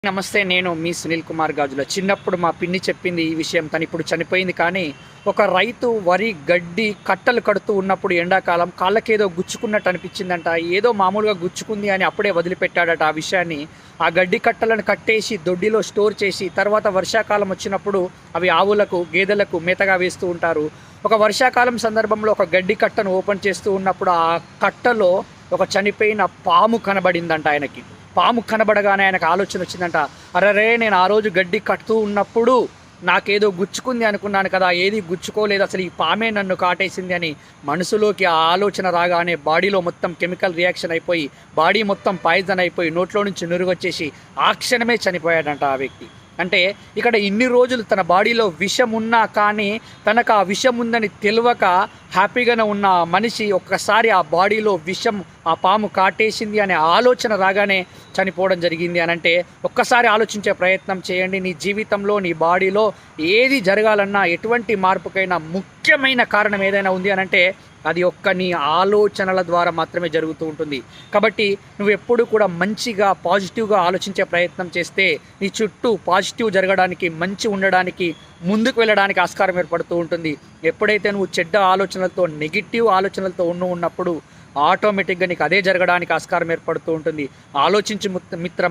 నమస్తే. నేను మీ సునీల్ కుమార్ గాజుల. చిన్నప్పుడు మా పిన్ని చెప్పింది ఈ విషయం. తను ఇప్పుడు చనిపోయింది. కానీ ఒక రైతు వరి గడ్డి కట్టలు కడుతూ ఉన్నప్పుడు ఎండాకాలం కాళ్ళకేదో గుచ్చుకున్నట్టు అనిపించిందంట. ఏదో మామూలుగా గుచ్చుకుంది అని అప్పుడే వదిలిపెట్టాడట ఆ విషయాన్ని. ఆ గడ్డి కట్టలను కట్టేసి దొడ్డిలో స్టోర్ చేసి తర్వాత వర్షాకాలం వచ్చినప్పుడు అవి ఆవులకు గేదెలకు మేతగా వేస్తూ ఉంటారు. ఒక వర్షాకాలం సందర్భంలో ఒక గడ్డి కట్టను ఓపెన్ చేస్తూ ఉన్నప్పుడు ఆ కట్టలో ఒక చనిపోయిన పాము కనబడిందంట ఆయనకి. పాము కనబడగానే ఆయనకు ఆలోచన వచ్చిందంట. అరెరే, నేను ఆ రోజు గడ్డి కడుతూ ఉన్నప్పుడు నాకేదో గుచ్చుకుంది అనుకున్నాను కదా, ఏది గుచ్చుకోలేదు, అసలు ఈ పామే నన్ను కాటేసింది అని మనసులోకి ఆ ఆలోచన రాగానే బాడీలో మొత్తం కెమికల్ రియాక్షన్ అయిపోయి బాడీ మొత్తం పాయిజన్ అయిపోయి నోట్లో నుంచి నురుగొచ్చేసి ఆ క్షణమే చనిపోయాడంట ఆ వ్యక్తి. అంటే ఇక్కడ ఇన్ని రోజులు తన బాడీలో విషం ఉన్నా కానీ తనకు ఆ విషం ఉందని తెలియక హ్యాపీగానే ఉన్న ఆ మనిషి ఒక్కసారి ఆ బాడీలో విషం ఆ పాము కాటేసింది అనే ఆలోచన రాగానే చనిపోవడం జరిగింది అని అంటే ఒక్కసారి ఆలోచించే ప్రయత్నం చేయండి. నీ జీవితంలో నీ బాడీలో ఏది జరగాలన్నా ఎటువంటి మార్పుకైనా ముఖ్యమైన కారణం ఏదైనా ఉంది అని అంటే అది ఒక్క నీ ఆలోచనల ద్వారా మాత్రమే జరుగుతూ ఉంటుంది. కాబట్టి నువ్వు ఎప్పుడు కూడా మంచిగా పాజిటివ్గా ఆలోచించే ప్రయత్నం చేస్తే నీ చుట్టూ పాజిటివ్ జరగడానికి, మంచి ఉండడానికి, ముందుకు వెళ్ళడానికి ఆస్కారం ఏర్పడుతూ ఉంటుంది. ఎప్పుడైతే నువ్వు చెడ్డ ఆలోచనలతో, నెగిటివ్ ఆలోచనలతో ఉన్నప్పుడు ఆటోమేటిక్గా నీకు అదే జరగడానికి ఆస్కారం ఏర్పడుతూ ఉంటుంది. ఆలోచించి మిత్రం.